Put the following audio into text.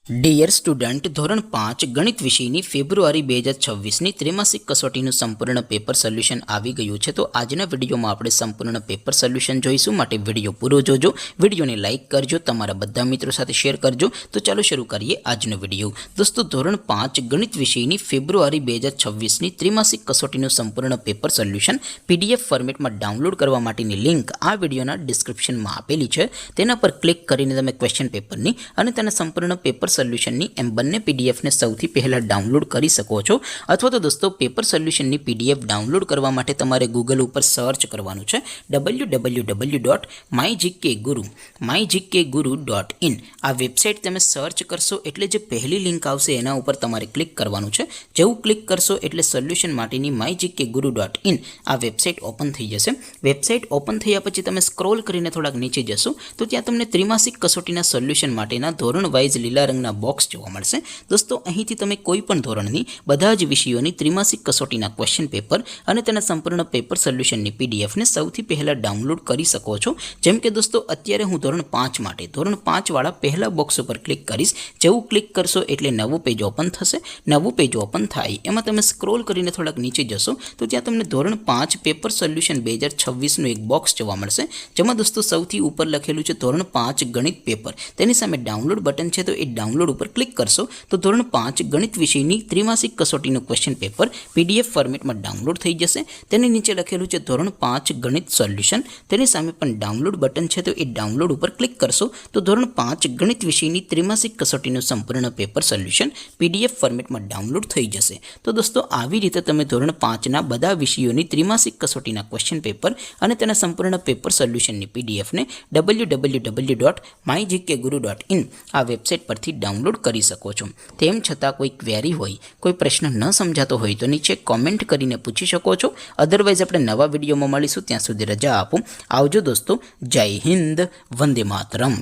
Dear student, ધોરણ 5 ગણિત વિષયની ફેબ્રુઆરી 2026ની ત્રિમાસિક કસોટીનું સંપૂર્ણ પેપર સોલ્યુશન આવી ગયું છે. તો આજના વિડીયોમાં આપણે સંપૂર્ણ પેપર સોલ્યુશન જોઈશું, માટે વિડીયો પૂરો જોજો. વિડીયોને લાઇક કરજો, તમારા બધા મિત્રો સાથે શેર કરજો. તો ચાલો શરૂ કરીએ આજનો વિડીયો. દોસ્તો, ધોરણ 5 ગણિત વિષયની ફેબ્રુઆરી 2026ની ત્રિમાસિક કસોટીનું સંપૂર્ણ પેપર સોલ્યુશન PDF ફોર્મેટમાં ડાઉનલોડ કરવા માટેની લિંક આ વિડીયોના ડિસ્ક્રિપ્શનમાં આપેલી છે. તેના પર ક્લિક કરીને તમે ક્વેશ્ચન પેપરની અને તેના સંપૂર્ણ પેપર સોલ્યુશનની એમ બંને પીડીએફને સૌથી પહેલાં ડાઉનલોડ કરી શકો છો. અથવા તો દોસ્તો, પેપર સોલ્યુશનની PDF ડાઉનલોડ કરવા માટે તમારે ગૂગલ ઉપર સર્ચ કરવાનું છે www.mygkguru.in. આ વેબસાઇટ તમે સર્ચ કરશો એટલે જે પહેલી લિંક આવશે એના ઉપર તમારે ક્લિક કરવાનું છે. જેવું ક્લિક કરશો એટલે સોલ્યુશન માટેની mygkguru.in આ વેબસાઇટ ઓપન થઈ જશે. વેબસાઇટ ઓપન થયા પછી તમે સ્ક્રોલ કરીને થોડાક નીચે જશો તો ત્યાં તમને ત્રિમાસિક કસોટીના સોલ્યુશન માટેના ધોરણ વાઇઝ લીલા રંગના બોક્સ જોવા મળશે. દોસ્તો, અહીંથી તમે કોઈ પણ ધોરણની બધા જ વિષયોની ત્રિમાસિક કસોટીના ક્વેશ્ચન પેપર અને તેના સંપૂર્ણ પેપર સોલ્યુશનની PDFને સૌથી પહેલાં ડાઉનલોડ કરી શકો છો. જેમ કે દોસ્તો, અત્યારે હું ધોરણ 5 માટે ધોરણ 5 વાળા પહેલા બોક્સ ઉપર ક્લિક કરીશ. જેવું ક્લિક કરશો એટલે નવું પેજ ઓપન થશે. નવું પેજ ઓપન થાય એમાં તમે સ્ક્રોલ કરીને થોડાક નીચે જશો તો ત્યાં તમને ધોરણ 5 પેપર સોલ્યુશન 2026નું એક બોક્સ જોવા મળશે. જેમાં દોસ્તો સૌથી ઉપર લખેલું છે ધોરણ 5 ગણિત પેપર. તેની સામે ડાઉનલોડ બટન છે, તો એ ડાઉનલોડ ઉપર ક્લિક કરશો તો ધોરણ 5 ગણિત વિષયની ત્રિમાસિક કસોટીનું ક્વેશ્ચન પેપર PDF ફોર્મેટમાં ડાઉનલોડ થઈ જશે. તેની નીચે લખેલું છે ધોરણ 5 ગણિત સોલ્યુશન. તેની સામે પણ ડાઉનલોડ બટન છે, તો એ ડાઉનલોડ ઉપર ક્લિક કરશો તો ધોરણ 5 ગણિત વિષયની ત્રિમાસિક કસોટીનું સંપૂર્ણ પેપર સોલ્યુશન PDF ફોર્મેટમાં ડાઉનલોડ થઈ જશે. તો દોસ્તો, આવી રીતે તમે ધોરણ 5ના બધા વિષયોની ત્રિમાસિક કસોટીના ક્વેશ્ચન પેપર અને તેના સંપૂર્ણ પેપર સોલ્યુશનની PDFને www.mygkguru.in આ વેબસાઇટ પરથી ડાઉનલોડ કરી શકો છો. તેમ છતાં કોઈ ક્વેરી હોય, કોઈ પ્રશ્ન ન સમજાતો હોય તો નીચે કોમેન્ટ કરીને પૂછી શકો છો. અધરવાઇઝ આપણે નવા વિડીયોમાં મળીશું. ત્યાં સુધી રજા આપો. આવજો દોસ્તો. જય હિન્દ. વંદે માતરમ.